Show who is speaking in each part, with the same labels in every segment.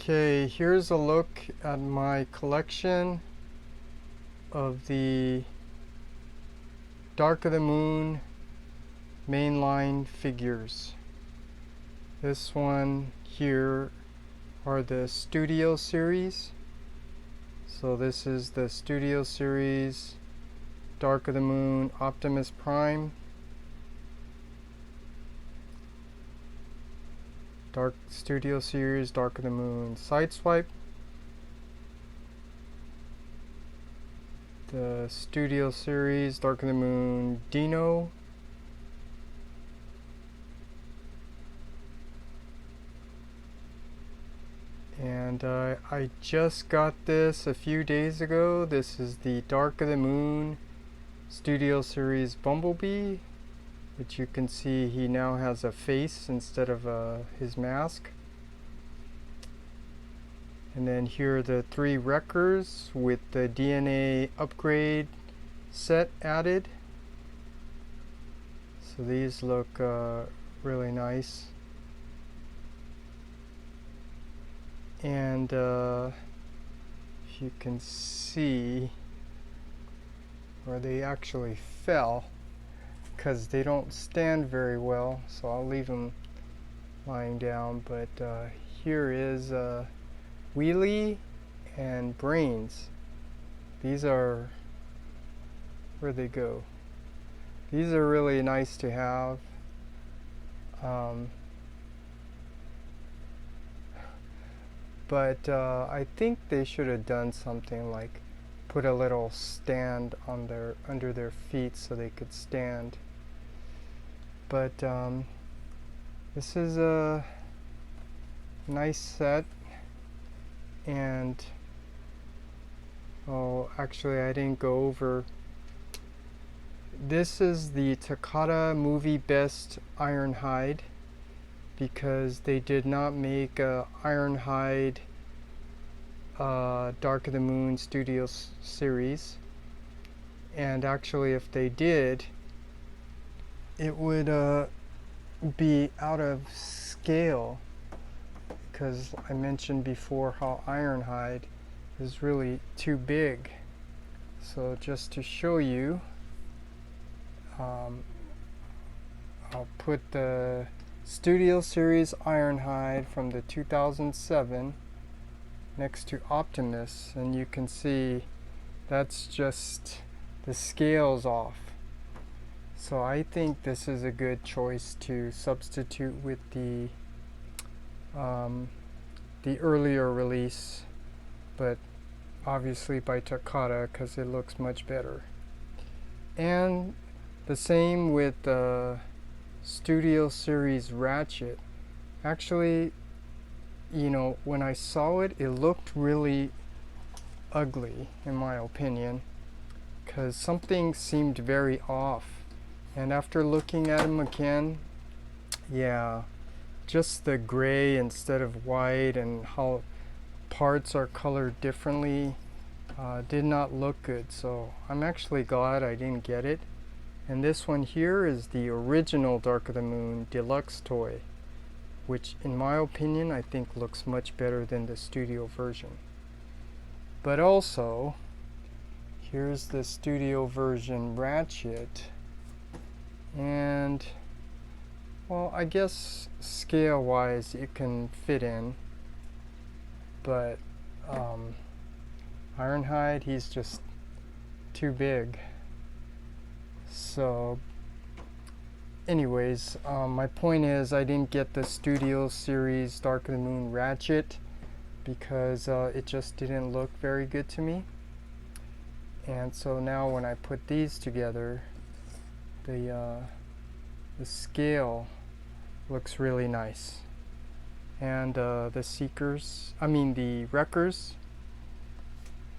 Speaker 1: Okay, here's a look at my collection of the Dark of the Moon mainline figures. This one here are the Studio Series. So this is the Studio Series Dark of the Moon Optimus Prime. Dark Studio Series Dark of the Moon Sideswipe. The Studio Series Dark of the Moon Dino. And I just got this a few days ago. This is the Dark of the Moon Studio Series Bumblebee, which you can see he now has a face instead of his mask. And then here are the 3 Wreckers with the DNA upgrade set added. So these look really nice. And if you can see where they actually fell, because they don't stand very well, so I'll leave them lying down. But here is Wheelie and Brains. These are, where'd they go? These are really nice to have. But I think they should have done something like put a little stand on their under their feet so they could stand. But this is a nice set, and actually I didn't go over. This is the Takata Movie Best Ironhide, because they did not make a Ironhide Dark of the Moon Studios series. And actually if they did, it would be out of scale, because I mentioned before how Ironhide is really too big. So just to show you, I'll put the Studio Series Ironhide from the 2007 next to Optimus, and you can see that's just the scales off. So I think this is a good choice to substitute with the earlier release, but obviously by Takata, because it looks much better. And the same with Studio Series Ratchet. Actually, you know, when I saw it, it looked really ugly in my opinion, because something seemed very off. And after looking at him again, yeah, just the gray instead of white and how parts are colored differently did not look good. So I'm actually glad I didn't get it. And this one here is the original Dark of the Moon deluxe toy, which in my opinion I think looks much better than the studio version. But also, here's the studio version Ratchet, and well, I guess scale wise it can fit in, but Ironhide, he's just too big. So anyways, my point is I didn't get the Studio Series Dark of the Moon Ratchet because it just didn't look very good to me. And so now when I put these together, the scale looks really nice. And the Wreckers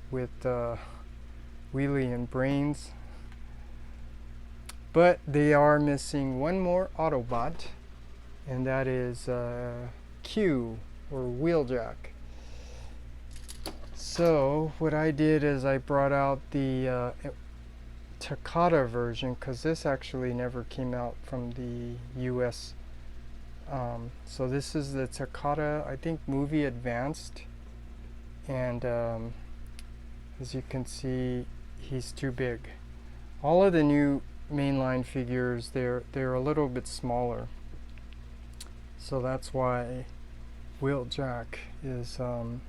Speaker 1: with Wheelie and Brains. But they are missing one more Autobot, and that is Q, or Wheeljack. So what I did is I brought out the Takata version, because this actually never came out from the US So this is the Takata, I think, Movie Advanced, and as you can see, he's too big. All of the new mainline figures, they're a little bit smaller, so that's why Wheeljack is a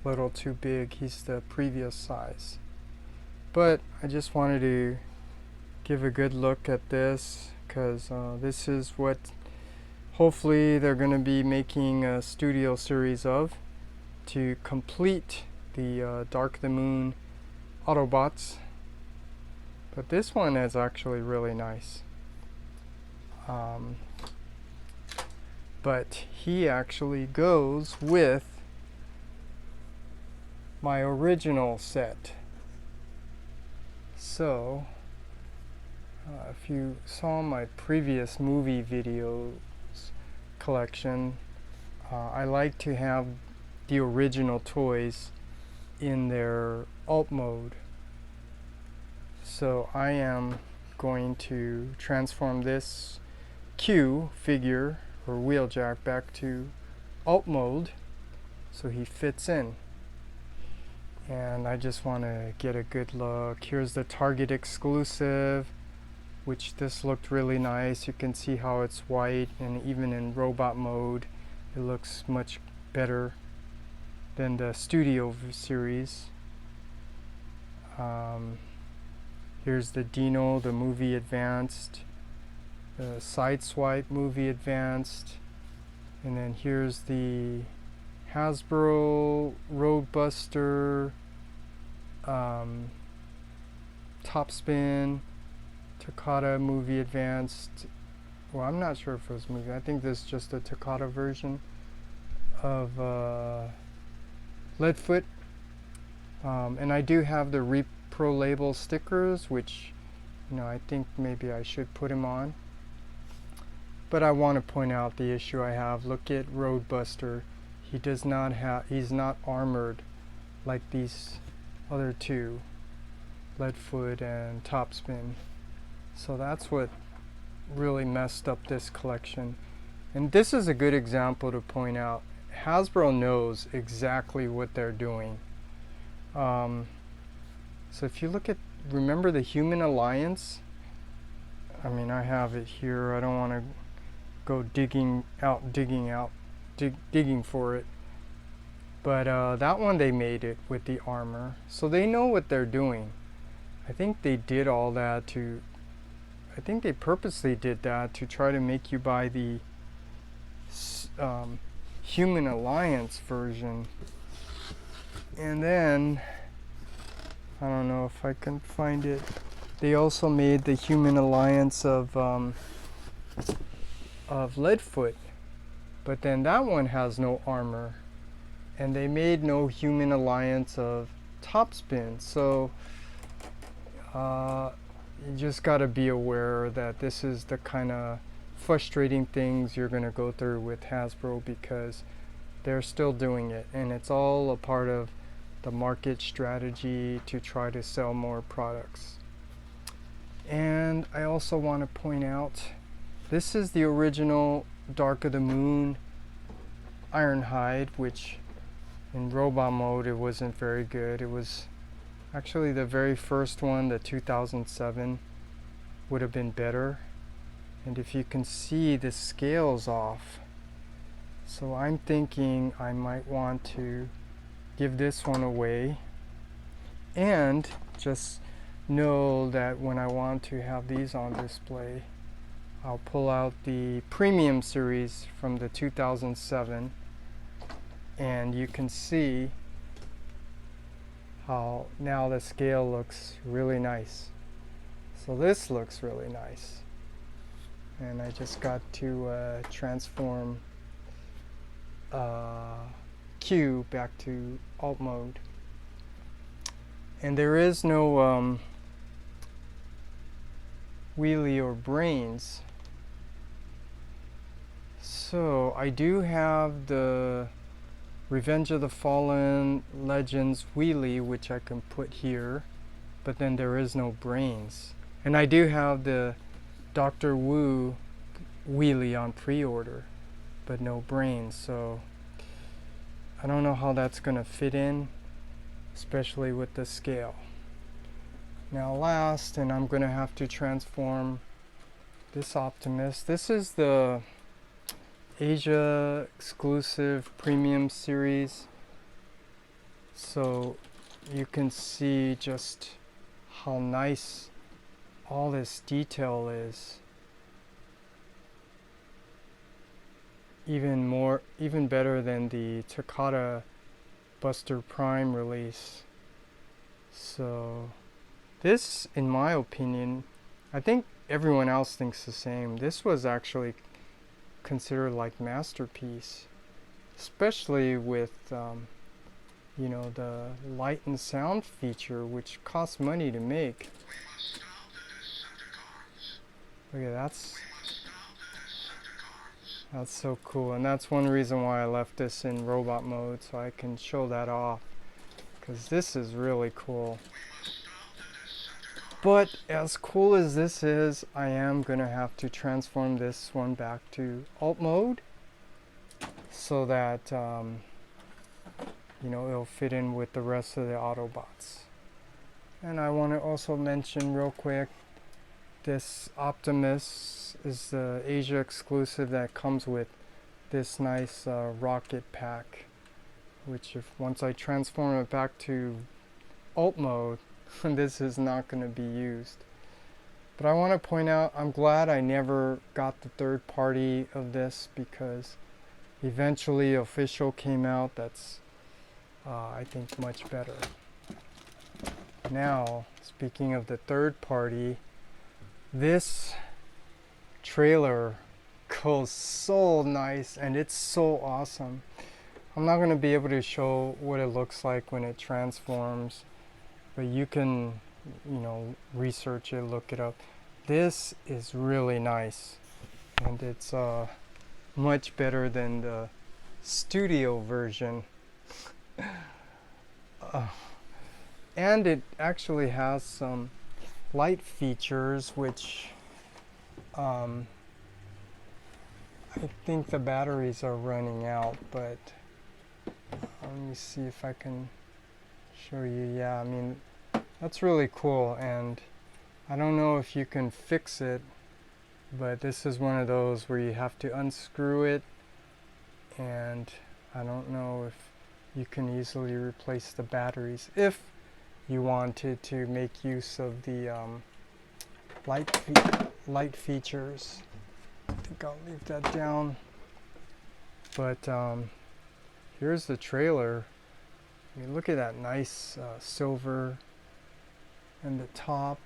Speaker 1: little too big. He's the previous size. But I just wanted to give a good look at this, because this is what hopefully they're going to be making a studio series of, to complete the Dark of the Moon Autobots. But this one is actually really nice. But he actually goes with my original set. So if you saw my previous movie videos collection, I like to have the original toys in their alt mode. So I am going to transform this Q figure or Wheeljack back to alt mode so he fits in. And I just want to get a good look. Here's the Target exclusive, which this looked really nice. You can see how it's white, and even in robot mode it looks much better than the studio series. Here's the Dino, the Movie Advanced, the Sideswipe Movie Advanced, and then here's the Hasbro Roadbuster Top Spin Takata Movie Advanced. Well, I'm not sure if it was movie. I think this is just a Takata version of Leadfoot. And I do have the Repro Label stickers, which, you know, I think maybe I should put him on. But I want to point out the issue I have. Look at Roadbuster. He does not have, he's not armored like these other two, Leadfoot and Topspin. So that's what really messed up this collection. And this is a good example to point out. Hasbro knows exactly what they're doing. So if you look at, remember the Human Alliance? I mean, I have it here. I don't want to go digging for it. But that one, they made it with the armor. So they know what they're doing. I think they did all that to, I think they purposely did that to try to make you buy the Human Alliance version. And then, I don't know if I can find it, they also made the Human Alliance of Leadfoot. But then that one has no armor. And they made no Human Alliance of Topspin. So you just got to be aware that this is the kind of frustrating things you're going to go through with Hasbro, because they're still doing it. And it's all a part of the market strategy to try to sell more products. And I also want to point out, this is the original Dark of the Moon Ironhide, which in robot mode it wasn't very good. It was actually the very first one, the 2007, would have been better. And if you can see, the scale's off. So I'm thinking I might want to give this one away, and just know that when I want to have these on display, I'll pull out the premium series from the 2007, and you can see how now the scale looks really nice. So this looks really nice. And I just got to transform Q back to alt mode. And there is no wheelie or brains. So I do have the Revenge of the Fallen Legends wheelie, which I can put here, but then there is no brains. And I do have the Dr. Wu wheelie on pre-order, but no brains. So I don't know how that's gonna fit in, especially with the scale. Now last, and I'm gonna have to transform this Optimus. This is the Asia exclusive premium series, so you can see just how nice all this detail is. Even better than the Takata Buster Prime release. So this, in my opinion, I think everyone else thinks the same. This was actually considered like masterpiece, especially with you know, the light and sound feature, which costs money to make. Look at that. That's so cool, and that's one reason why I left this in robot mode, so I can show that off, because this is really cool. But as cool as this is, I am gonna have to transform this one back to alt mode so that you know, it'll fit in with the rest of the Autobots. And I want to also mention real quick, this Optimus is the Asia exclusive that comes with this nice rocket pack, which once I transform it back to alt mode, this is not going to be used. But I want to point out, I'm glad I never got the third party of this, because eventually official came out that's I think much better. Now, speaking of the third party, this trailer goes so nice and it's so awesome. I'm not going to be able to show what it looks like when it transforms, but you can, you know, research it, look it up. This is really nice, and it's much better than the studio version. And it actually has some light features, which I think the batteries are running out, but let me see if I can show you. Yeah, I mean, that's really cool, and I don't know if you can fix it, but this is one of those where you have to unscrew it, and I don't know if you can easily replace the batteries if you wanted to make use of the light features. I think I'll leave that down. But here's the trailer. I mean, look at that nice silver and the top.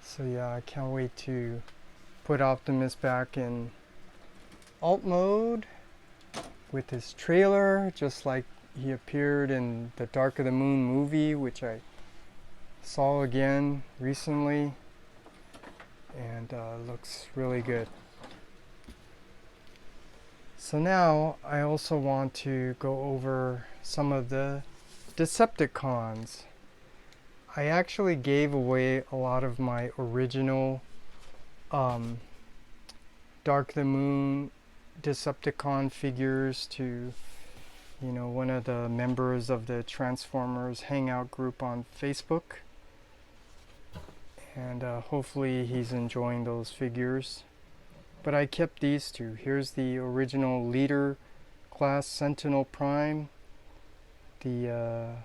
Speaker 1: So yeah, I can't wait to put Optimus back in alt mode with his trailer, just like he appeared in the Dark of the Moon movie, which I saw again recently, and looks really good. So now I also want to go over some of the Decepticons. I actually gave away a lot of my original Dark of the Moon Decepticon figures to, you know, one of the members of the Transformers hangout group on Facebook, and hopefully he's enjoying those figures. But I kept these two. Here's the original Leader class Sentinel Prime. The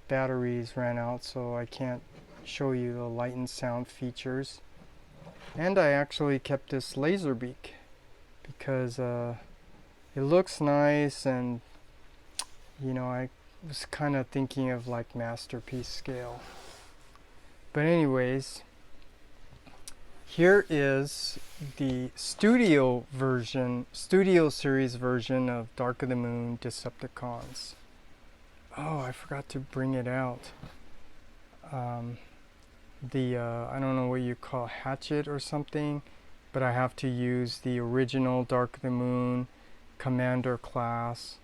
Speaker 1: batteries ran out, so I can't show you the light and sound features. And I actually kept this Laserbeak because it looks nice, and you know, I was kind of thinking of like masterpiece scale. But anyways, here is the studio series version of Dark of the Moon Decepticons. Oh, I forgot to bring it out. I don't know what you call hatchet or something, but I have to use the original Dark of the Moon Commander class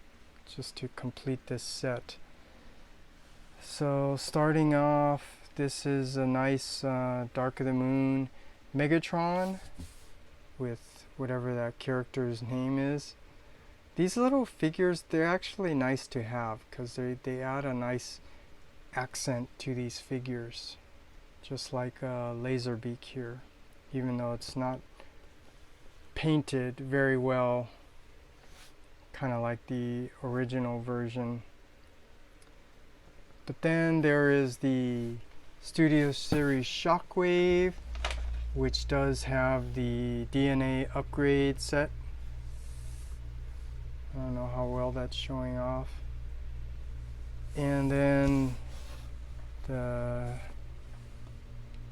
Speaker 1: just to complete this set. So starting off, this is a nice Dark of the Moon Megatron with whatever that character's name is. These little figures, they're actually nice to have because they add a nice accent to these figures, just like Laserbeak here, even though it's not painted very well, kind of like the original version. But then there is the Studio Series Shockwave, which does have the DNA upgrade set. I don't know how well that's showing off. And then the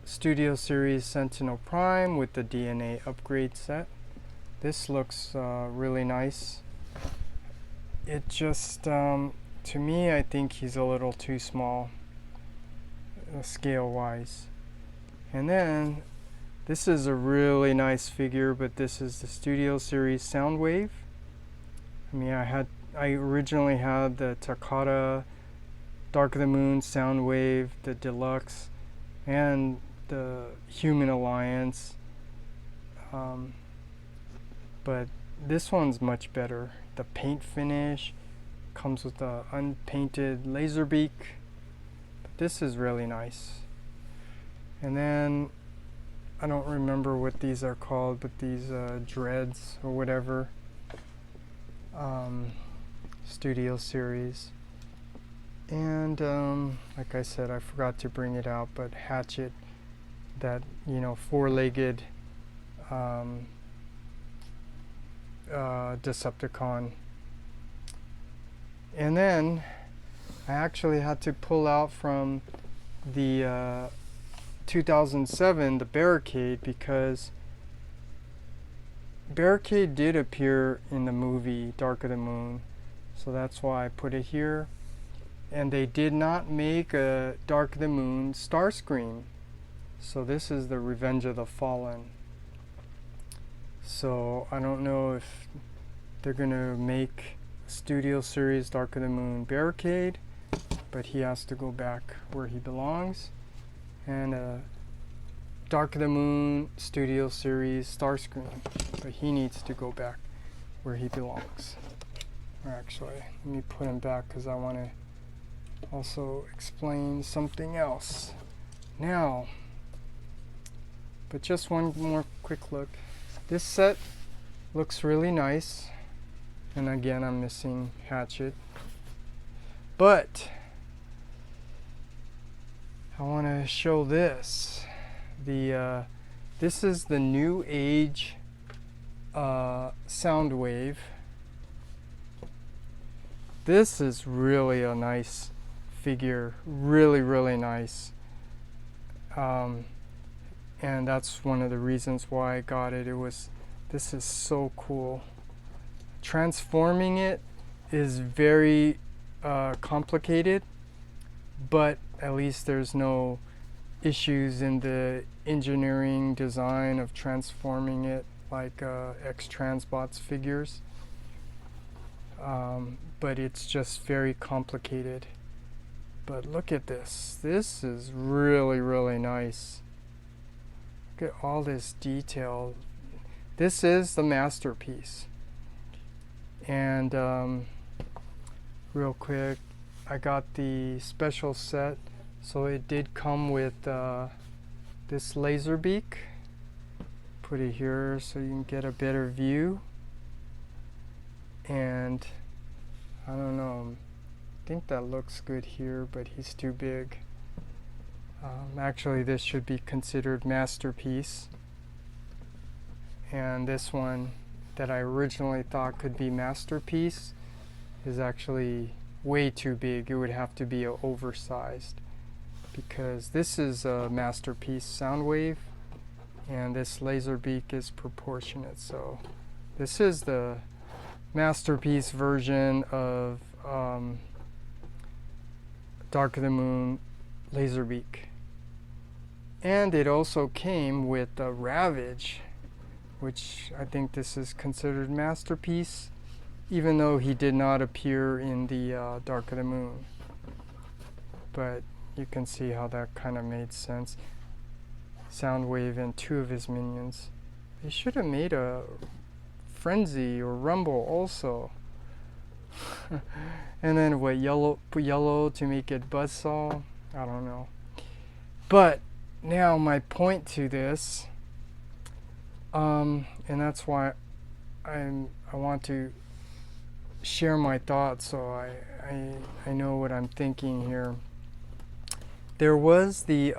Speaker 1: Studio Series Sentinel Prime with the DNA upgrade set. This looks really nice. It just, to me, I think he's a little too small, scale-wise. And then, this is a really nice figure, but this is the Studio Series Soundwave. I mean, I originally had the Takata Dark of the Moon Soundwave, the Deluxe, and the Human Alliance. But this one's much better. The paint finish comes with the unpainted Laserbeak. But this is really nice. And then I don't remember what these are called, but these dreads or whatever, Studio Series. And like I said, I forgot to bring it out, but Hatchet, that, you know, four-legged Decepticon. And then I actually had to pull out from the 2007 the Barricade, because Barricade did appear in the movie Dark of the Moon, so that's why I put it here. And they did not make a Dark of the Moon Starscream, so this is the Revenge of the Fallen. So I don't know if they're gonna make Studio Series Dark of the Moon Barricade, but he has to go back where he belongs. And Dark of the Moon Studio Series Starscream, but he needs to go back where he belongs. Or actually, let me put him back because I want to also explain something else now. But just one more quick look. This set looks really nice, and again I'm missing Hatchet, but I want to show this. This is the NewAge Soundwave. This is really a nice figure, really nice, and that's one of the reasons why I got it. This is so cool. Transforming it is very complicated, but at least there's no issues in the engineering design of transforming it like X-Transbots figures. But it's just very complicated. But look at this. This is really nice. Look at all this detail. This is the masterpiece. And real quick, I got the special set, so it did come with this Laserbeak. Put it here so you can get a better view. And I don't know, I think that looks good here, but he's too big. Actually, this should be considered masterpiece. And this one that I originally thought could be masterpiece is actually way too big. It would have to be oversized, because this is a masterpiece Soundwave and this Laserbeak is proportionate. So this is the masterpiece version of Dark of the Moon Laserbeak. And it also came with a Ravage, which I think this is considered masterpiece, even though he did not appear in the Dark of the Moon. But you can see how that kind of made sense. Soundwave and 2 of his minions. They should have made a Frenzy or Rumble also. And then what, yellow to make it Buzzsaw? I don't know. But now my point to this, and that's why I want to share my thoughts so I know what I'm thinking here. There was the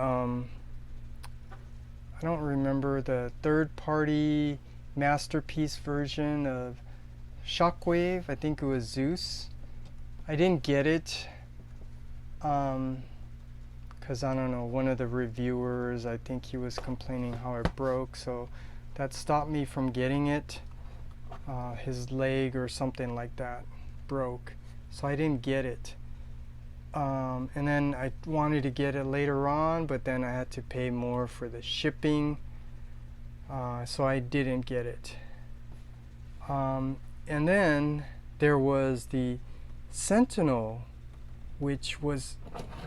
Speaker 1: I don't remember, the third-party masterpiece version of Shockwave. I think it was Zeus. I didn't get it because I don't know, one of the reviewers, I think he was complaining how it broke, so that stopped me from getting it. His leg or something like that broke, so I didn't get it. And then I wanted to get it later on, but then I had to pay more for the shipping, so I didn't get it. And then there was the Sentinel, which was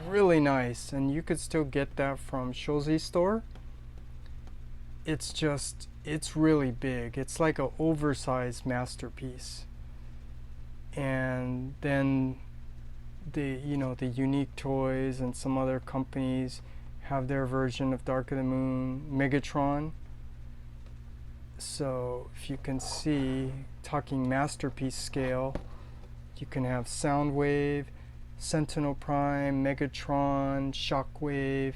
Speaker 1: really nice, and you could still get that from Shozi store. It's really big. It's like an oversized masterpiece. And then the Unique Toys and some other companies have their version of Dark of the Moon, Megatron. So if you can see, talking masterpiece scale, you can have Soundwave, Sentinel Prime, Megatron, Shockwave,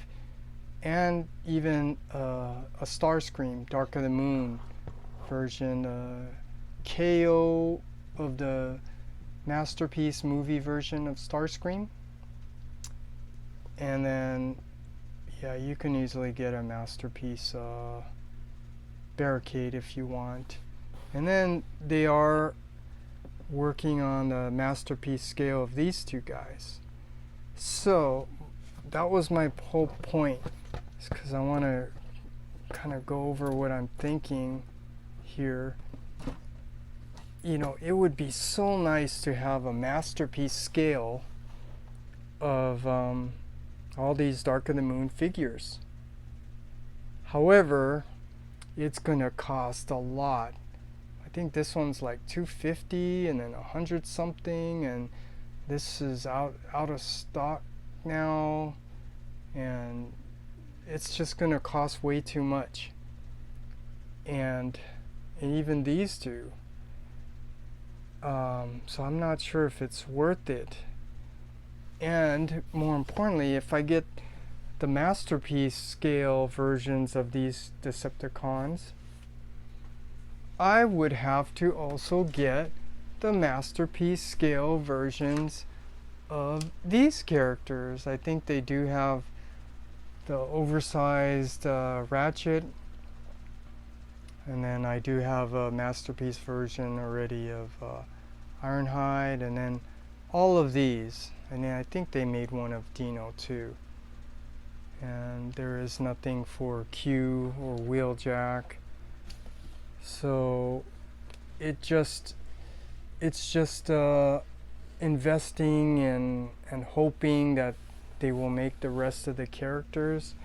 Speaker 1: and even a Starscream, Dark of the Moon version, KO of the masterpiece movie version of Starscream. And then, yeah, you can easily get a masterpiece Barricade if you want. And then they are working on the masterpiece scale of these two guys. So that was my whole point, because I want to kind of go over what I'm thinking here. You know, it would be so nice to have a masterpiece scale of all these Dark of the Moon figures. However, it's gonna cost a lot. I think this one's like $250 and then $100 something, and this is out of stock now, and it's just gonna cost way too much. And even these two. So I'm not sure if it's worth it. And more importantly, if I get the masterpiece scale versions of these Decepticons, I would have to also get the masterpiece scale versions of these characters. I think they do have the oversized Ratchet, and then I do have a masterpiece version already of Ironhide, and then all of these. And then I think they made one of Dino too. And there is nothing for Q or Wheeljack. So it's just investing and hoping that they will make the rest of the characters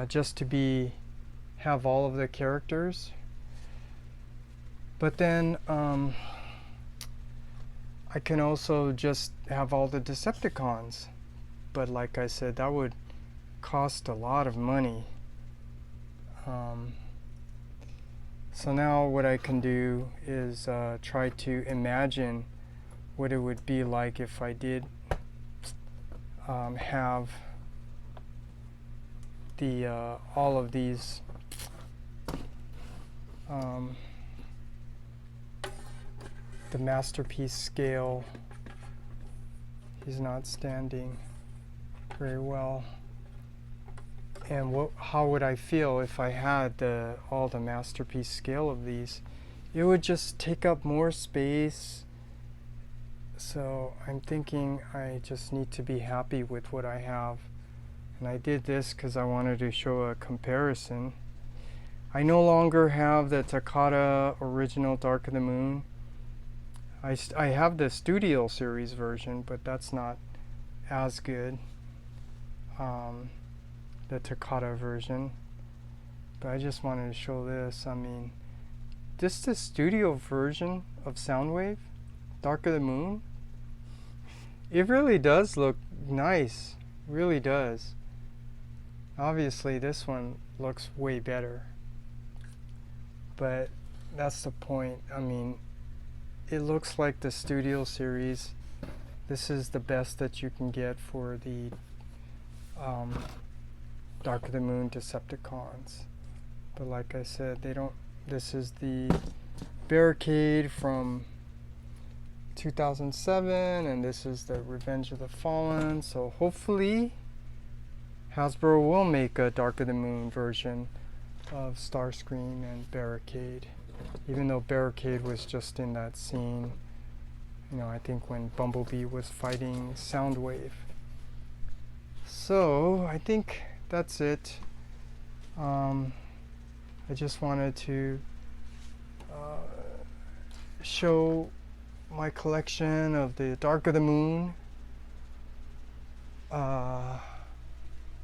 Speaker 1: just to have all of the characters. But then I can also just have all the Decepticons. But like I said, that would cost a lot of money. So now what I can do is try to imagine what it would be like if I did have the all of these the masterpiece scale. He's not standing very well. And how would I feel if I had all the masterpiece scale of these? It would just take up more space. So I'm thinking I just need to be happy with what I have. And I did this because I wanted to show a comparison. I no longer have the Takata original Dark of the Moon. I have the Studio Series version, but that's not as good. the Takata version. But I just wanted to show this. I mean, just the studio version of Soundwave, Dark of the Moon, it really does look nice. Really does. Obviously this one looks way better, but that's the point. I mean, it looks like the studio series. This is the best that you can get for the Dark of the Moon Decepticons. But like I said, they don't. This is the Barricade from 2007, and this is the Revenge of the Fallen. So hopefully Hasbro will make a Dark of the Moon version of Starscream and Barricade, even though Barricade was just in that scene, you know, I think when Bumblebee was fighting Soundwave. So I think that's it. I just wanted to show my collection of the Dark of the Moon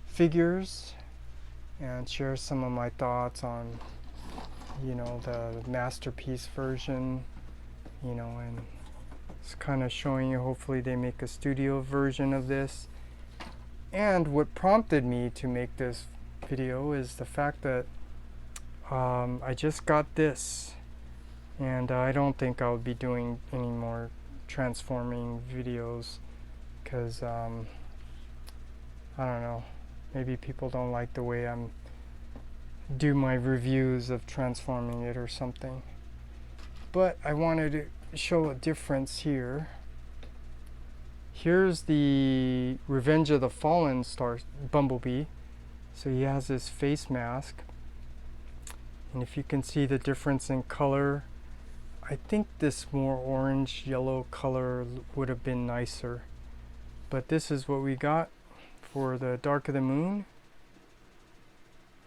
Speaker 1: figures and share some of my thoughts on, you know, the masterpiece version, you know, and it's kind of showing you hopefully they make a studio version of this. And what prompted me to make this video is the fact that I just got this, and I don't think I'll be doing any more transforming videos because I don't know, maybe people don't like the way I'm do my reviews of transforming it or something. But I wanted to show a difference here. Here's the Revenge of the Fallen Bumblebee. So he has his face mask. And if you can see the difference in color, I think this more orange yellow color would have been nicer. But this is what we got for the Dark of the Moon.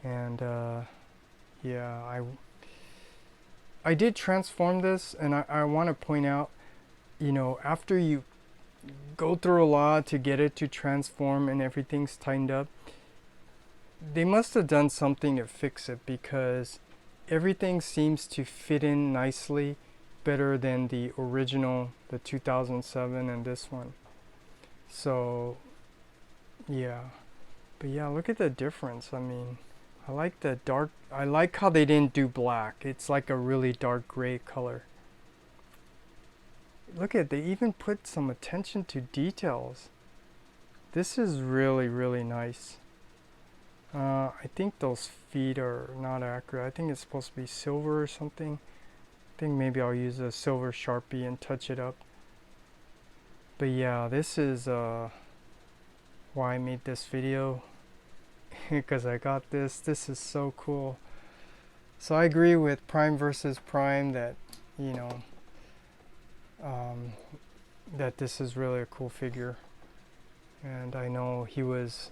Speaker 1: And yeah, I did transform this, and I want to point out, you know, after you go through a lot to get it to transform and everything's tightened up, they must have done something to fix it, because everything seems to fit in nicely better than the original, the 2007, and this one. So yeah, but yeah, look at the difference. I mean, I like the dark, I like how they didn't do black. It's like a really dark gray color. Look at, they even put some attention to details. This is really, really nice. I think those feet are not accurate. I think it's supposed to be silver or something. I think maybe I'll use a silver Sharpie and touch it up. But yeah, this is why I made this video. Because I got this. This is so cool. So I agree with Prime versus Prime that, you know, that this is really a cool figure. And I know he was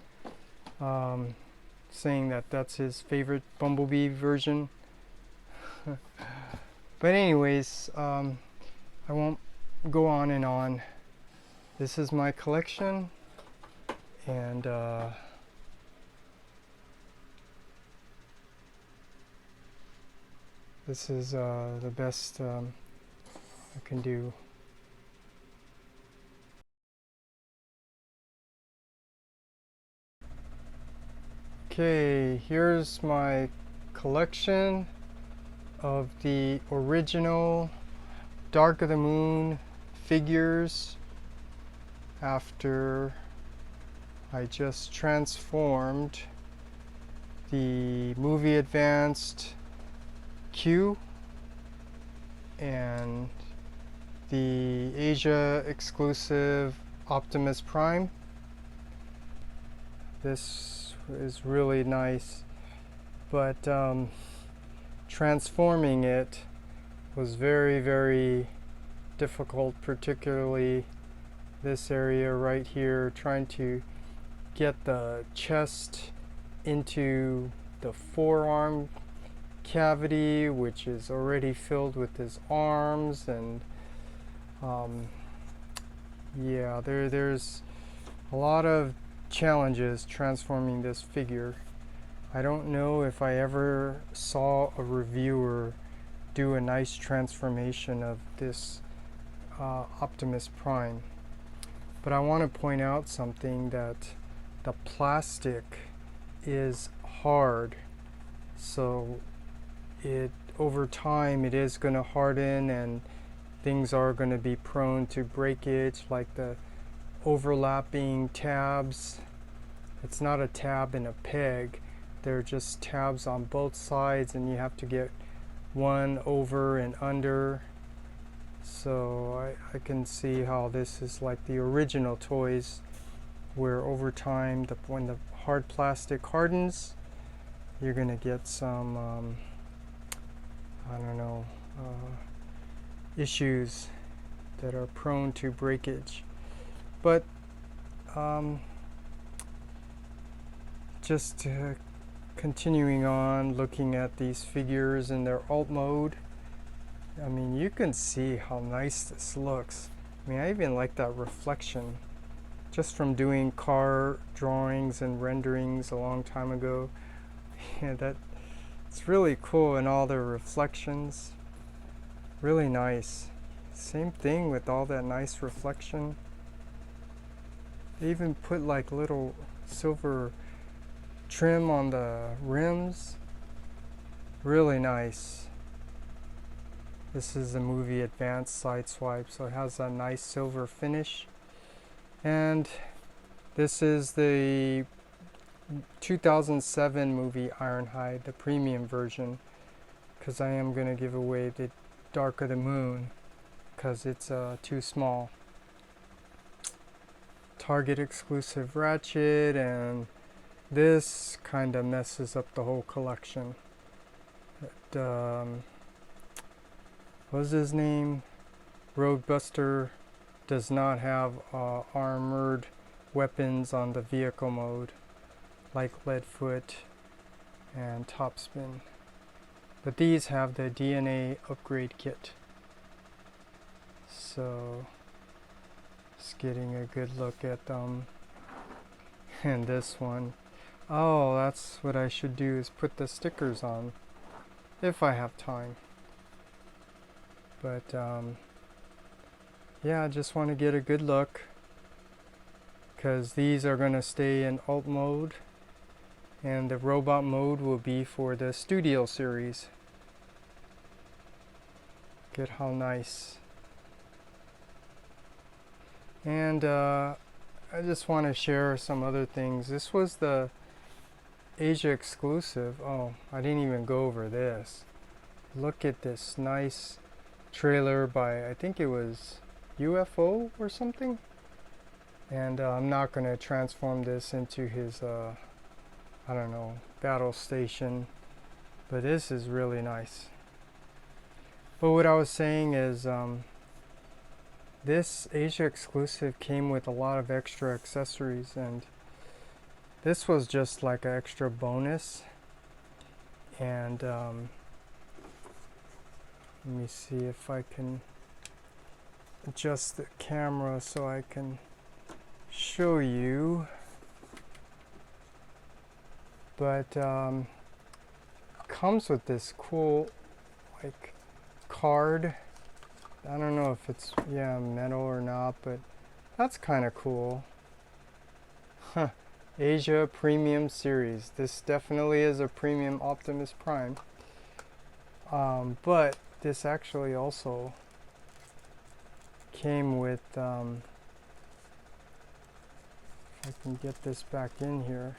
Speaker 1: saying that that's his favorite Bumblebee version. But anyways, I won't go on and on. This is my collection, and this is the best I can do. Okay, here's my collection of the original Dark of the Moon figures after I just transformed the movie advanced Q and the Asia exclusive Optimus Prime. This is really nice, but transforming it was very, very difficult, particularly this area right here, trying to get the chest into the forearm cavity, which is already filled with his arms, and yeah, there's a lot of challenges transforming this figure. I don't know if I ever saw a reviewer do a nice transformation of this Optimus Prime. But I want to point out something, that the plastic is hard, so over time it is going to harden and things are going to be prone to breakage, like the overlapping tabs. It's not a tab and a peg, they're just tabs on both sides, and you have to get one over and under. So I can see how this is like the original toys, where over time, when the hard plastic hardens, you're gonna get some I don't know, issues that are prone to breakage. But just continuing on looking at these figures in their alt mode, I mean, you can see how nice this looks. I mean, I even like that reflection just from doing car drawings and renderings a long time ago. Yeah, it's really cool, and all the reflections, really nice. Same thing with all that nice reflection. They even put like little silver trim on the rims. Really nice. This is the movie Advanced Sideswipe, so it has a nice silver finish. And this is the 2007 movie Ironhide, the premium version, because I am going to give away the Dark of the Moon because it's too small. Target exclusive Ratchet, and this kind of messes up the whole collection. What's his name? Roadbuster does not have armored weapons on the vehicle mode, like Leadfoot and Topspin. But these have the DNA upgrade kit. So, just getting a good look at them. And this one. Oh, that's what I should do, is put the stickers on, if I have time. But yeah, I just want to get a good look, because these are going to stay in alt mode, and the robot mode will be for the Studio series. Get how nice. And I just want to share some other things. This was the Asia exclusive. Oh, I didn't even go over this. Look at this nice trailer by, I think it was UFO or something. And I'm not going to transform this into his I don't know, battle station, but this is really nice. But what I was saying is this Asia exclusive came with a lot of extra accessories, and this was just like an extra bonus. And let me see if I can adjust the camera so I can show you. But comes with this cool like card. I don't know if it's metal or not, but that's kind of cool. Huh. Asia Premium Series. This definitely is a premium Optimus Prime. But this actually also came with if I can get this back in here.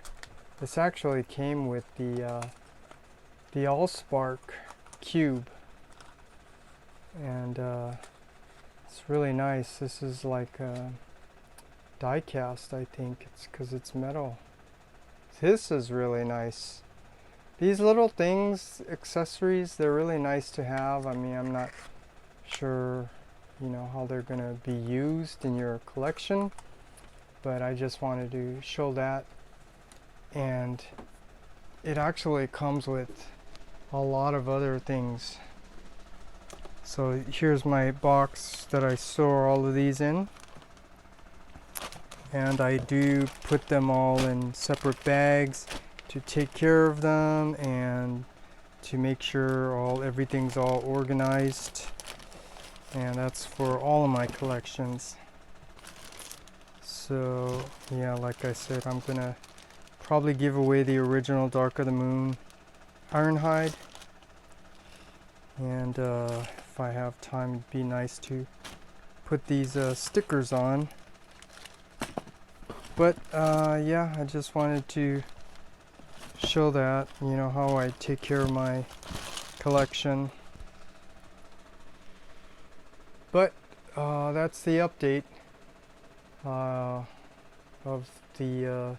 Speaker 1: This actually came with the Allspark cube, and it's really nice. This is like die cast, I think. It's because it's metal. This is really nice. These little things, accessories, they're really nice to have. I mean, I'm not sure, how they're gonna be used in your collection, but I just wanted to show that. And it actually comes with a lot of other things. So here's my box that I store all of these in. and I do put them all in separate bags to take care of them and to make sure everything's all organized, and that's for all of my collections. So yeah, like I said, I'm gonna probably give away the original Dark of the Moon Ironhide, and if I have time, it'd be nice to put these stickers on. But yeah, I just wanted to show that, you know, how I take care of my collection. But that's the update of the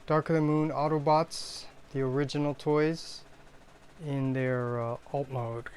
Speaker 1: Dark of the Moon Autobots, the original toys, in their alt mode.